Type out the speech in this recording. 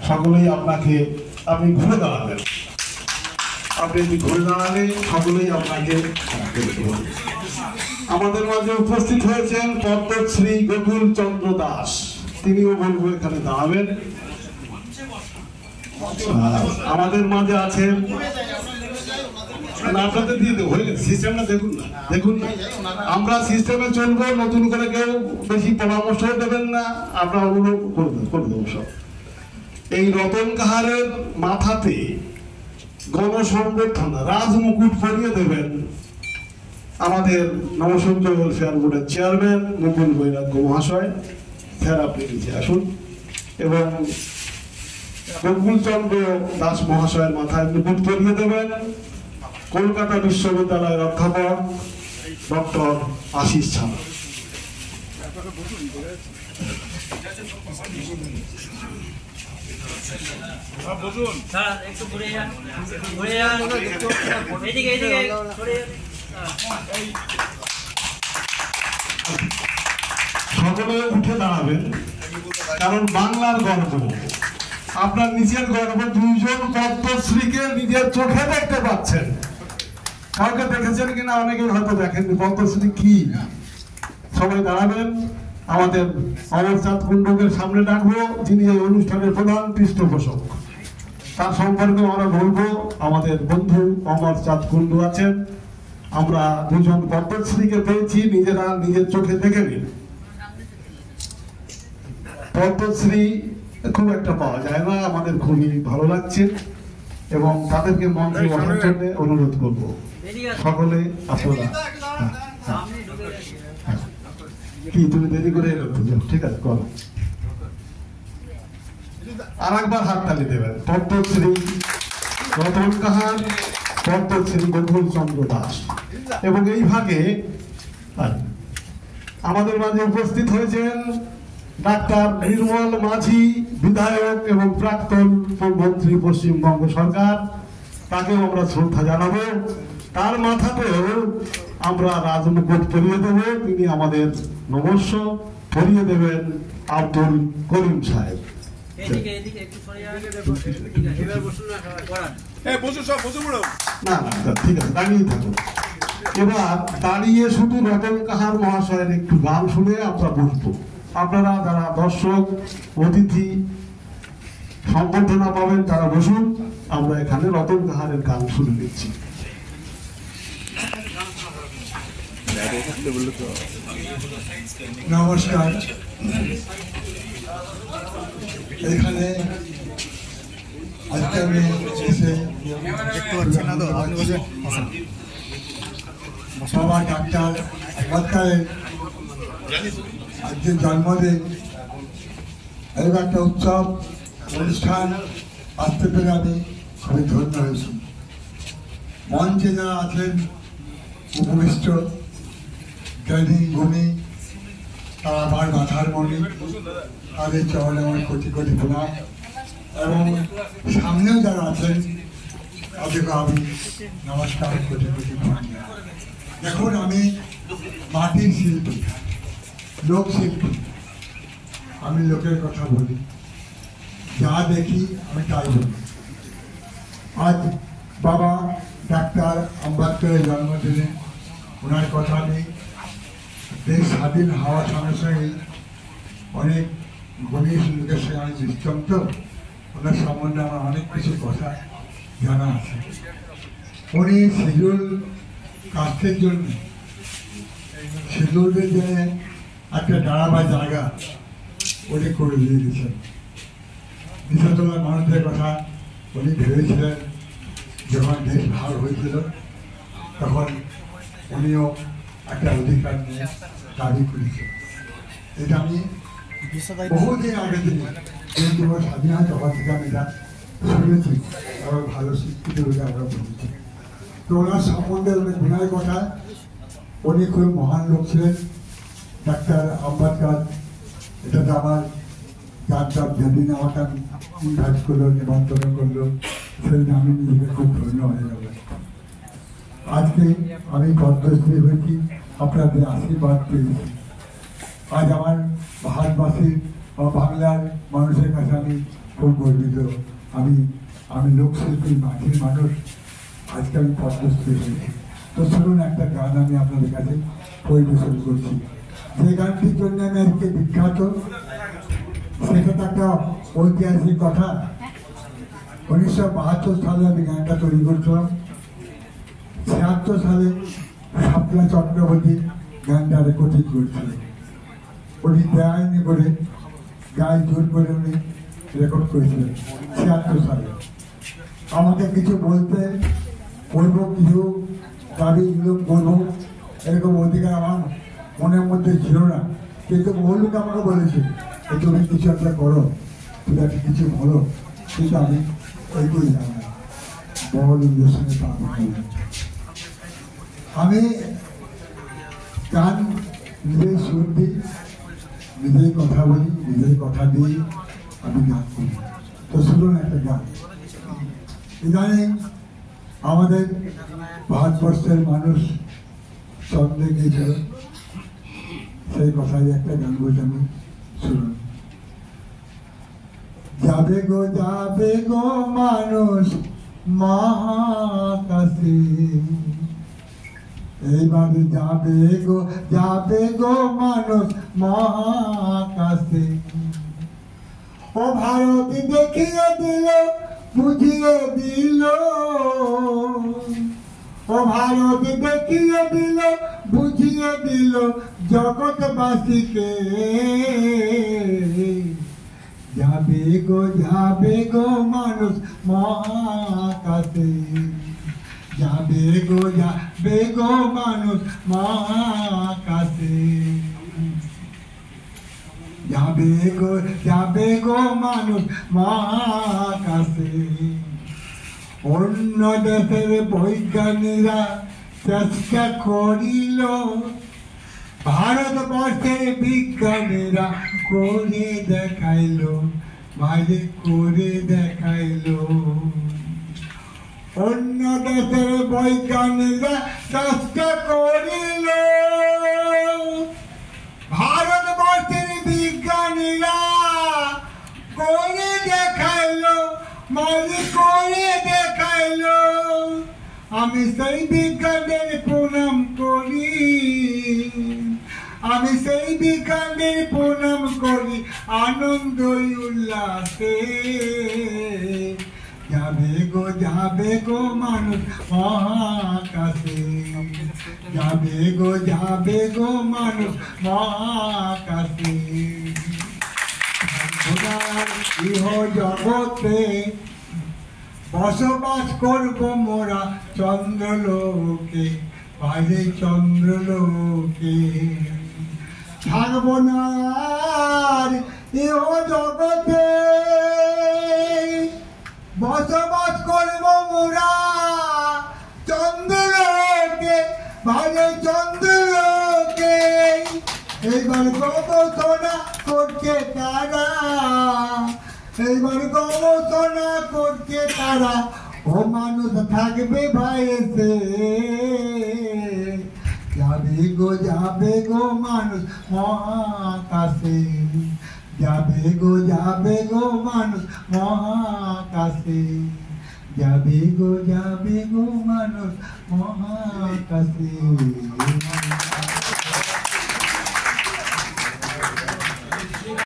সকলেই আপনাকে, আপনি ঘুরে দাঁড়াবেন, আপনি ঘুরে দাঁড়ালে সকলেই আপনাকে। আমাদের মাঝে উপস্থিত হয়েছেন পদ্মশ্রী গোকুল চন্দ্র দাস, তিনিও বলবো এখানে দাঁড়াবেন। আমাদের মাঝে আছেন, আপনাদের দিয়ে দেবো, হয়ে গেছে সিস্টেমটা দেখুন না, দেখুন না, আমরা সিস্টেমে চলবো, নতুন করে কেউ বেশি পরামর্শ দেবেন না, আমরা অনুরোধ করে দেবো সব। এই রতন কাহারের মাথাতে গণসংগঠন রাজমুকুট পরিয়ে দেবেন আমাদের নবসংযোগ ওয়েলফেয়ার বোর্ডের চেয়ারম্যান মুকুল বৈরাগ্য মহাশয়। স্যার আপনি নিচে আসুন। এবং গোকুল চন্দ্র দাস মহাশয়ের মাথায় মুকুট পরিয়ে দেবেন কলকাতা বিশ্ববিদ্যালয়ের অধ্যাপক ডক্টর আশিস ছানা। সকলে উঠে দাঁড়াবেন, কারণ বাংলার গর্ব, আপনার নিজের গর্ব, দুইজন পদ্মশ্রীকে নিজের চোখে দেখতে পাচ্ছেন। কাউকে দেখেছেন কিনা অনেকে হয়তো দেখেননি। পদ্মশ্রী কি? সবাই দাঁড়াবেন। আমাদের অমরচাঁদ কুণ্ডুকে সামনে ডাকবো, যিনি এই অনুষ্ঠানের প্রধান পৃষ্ঠপোষক। তার সম্পর্কে আমরা বলবো, আমাদের বন্ধু অমরচাঁদ কুণ্ডু আছেন। আমরা দুজন পদ্মশ্রীকে পেয়েছি, নিজেরা নিজের চোখে দেখে নিন। পদ্মশ্রী খুব একটা পাওয়া যায় না, আমাদের খুবই ভালো লাগছে এবং তাদেরকে মঞ্চে বসার জন্য অনুরোধ করব। সকলে আপনারা কি তুমি দেরি করে এলো? ঠিক আছে, করো। আর একবার হাততালি দেবেন। পদ্মশ্রী রতন কাহার, পদ্মশ্রী গোকুল চন্দ্র দাস। এবং এই ভাগে আমাদের মাঝে উপস্থিত হয়েছেন ডাক্তার নির্মল মাঝি, বিধায়ক এবং প্রাক্তন মন্ত্রী পশ্চিমবঙ্গ সরকার। তাকেও আমরা শ্রদ্ধা জানাবো। তার মাথাতেও আমরা রাজমুকুট পরিয়ে দেব। তিনি আমাদের নমস্য পরিয়ে দেবেন আব্দুল করিম সাহেব। না না ঠিক আছে, দাঁড়িয়ে থাকুন। এবার দাঁড়িয়ে শুধু রতন কাহার মহাশয়ের একটু গান শুনে আমরা বসবো। আপনারা যারা দর্শক, অতিথি সম্বর্ধনা পাবেন তারা বসুন। আমরা এখানে রতন কাহারের গান শুনে নিচ্ছি। নমস্কার। এখানে আজকে আমি এসে বাবা ডাক্তার আম্বেদকরের আজকে জন্মদিন, এরকম একটা উৎসব অনুষ্ঠান আসতে পেরে আমি খুবই ধন্য হয়েছি। মঞ্চে যারা আছেন উপবিষ্ট জ্ঞানী গুণী, তারা আমার মাথার মণি, তাদের চরণে আমার কোটি কোটি প্রণাম। এবং সামনেও যারা আছেন তাদেরকে আমি নমস্কার, কোটি কোটি প্রণাম। দেখুন, আমি মাটির শিল্পী, লোকশিল্পী। আমি লোকের কথা বলি, যা দেখি আমি তাই বলি। আজ বাবা ডাক্তার আম্বেদকরের জন্মদিনে ওনার কথা নেই। দেশ স্বাধীন হওয়ার সঙ্গে সঙ্গে অনেক গণিত লোকের সঙ্গে আমি দৃষ্টান্ত, ওনার সম্বন্ধে আমার অনেক কিছু কথা জানা আছে। উনি শিডিউল কাস্টের জন্য শিডিউলের যে একটা দাঁড়াবার জায়গা উনি করে দিয়ে দিয়েছেন। নিচতলার মানুষদের কথা উনি ভেবেছিলেন। যখন দেশ ভাগ হয়েছিল তখন উনিও একটা অধিকার নিয়ে দাবি করেছেন। এটা আমি বহুদিন আগে থেকে কিন্তু স্বাধীনতা হওয়া থেকে আমি এটা শুনেছি এবং ভালো শিক্ষিত হয়ে আমরা বলেছি। তো ওনার সম্বন্ধে অনেক গুণের কথা, উনি খুব মহান লোক ছিলেন। ডাক্তার আম্বেদকর, এটা তো আমার যার যেদিন আমাকে ইনভাইট করলো, নিমন্ত্রণ করলো, সেদিন আমি নিজেকে খুব ধন্য হয়ে গেল। আজকে আমি পদ্মশ্রী হয়েছি, আপনাদের আশীর্বাদ পেয়েছি। আজ আমার ভারতবাসীর বা বাংলার মানুষের কাছে আমি খুব গর্বিত। আমি আমি লোকশিল্পী, মাটির মানুষ, আজকে আমি পদ্মশ্রী হয়েছি। তো শুনুন, একটা গান আমি আপনাদের কাছে পরিবেশন করছি, যে গানটির জন্য আমি আজকে বিখ্যাত। সেটা তো একটা ঐতিহাসিক কথা। 1972 সালে আমি গানটা তৈরি করছিলাম। 76 সালে শাপলা চক্রবর্তী গানটা রেকর্ডিং করেছিলেন। উনি বেআইনি করে, গায়ে জোর করে উনি রেকর্ড করেছিলেন 76 সালে। আমাকে কিছু বলতে, করবো কিছু দাবি করবো, এরকম অধিকার আমার মনের মধ্যে ছিল না। কিন্তু বহু লোক আমাকে বলেছে তুমি কিছু একটা করো, তুমি একটা কিছু বলো, কিন্তু আমি এইগুলি জানি না, বড় লোকদের সঙ্গে আমি গান নিজেই সুর দিই, নিজেই কথা বলি, নিজেই কথা দিই, আমি গান করি। তো শুনুন একটা গান। ইদানিং আমাদের ভারতবর্ষের মানুষ চন্দ্রে গিয়েছিল, সেই কথাই একটা গান বলছি আমি, শুনুন। যাবে গো মানুষ মহাকাশে, এইবারে যাবে গো মানুষ মহাকাশে। ও ভারত দেখিয়ে দিল, বুঝিয়ে দিল, ও ভারত দেখিয়ে দিল, বুঝিয়ে দিল জগৎবাসীকে। যাবে গো মানুষ মহাকাশে, যাবে গো মানুষ মহাকাশে, যাবে গো মানুষ মহাকাশে। অন্য দেশের বৈজ্ঞানিকরা চেষ্টা করিল, ভারতবর্ষের বিজ্ঞানীরা করে দেখাইল, বাইরে করে দেখাইল। অন্য দেশের বৈজ্ঞানিকরা চেষ্টা করিল, ভারতবর্ষের বিজ্ঞানীরা করে দেখাইল, বাইরে করে দেখাইল। আমি সেই বিজ্ঞানের প্রণাম করি, আমি সেই বিজ্ঞানের প্রণাম করি আনন্দ উল্লাসে। যাবে গো মানুষ মহাকাশে, যাবে গো মানুষ মহাকাশে। ইহ জগতে বসবাস করব মোরা চন্দ্রলোকে, বাইরে চন্দ্রলোকে। থাকবো না আর ইহ জগতে, বসবাস করব মোরা চন্দ্রলোকে, বাইরে চন্দ্রলোকে। এইবার গবেষণা করছে তারা, এইবার গবেষণা করছে তারা, ও মানুষ থাকবে বাইরেতে। যাবে গো মানুষ মহাকাশে, যাবে গো মানুষ মহাকাশে, যাবে গো মানুষ মহাকাশে।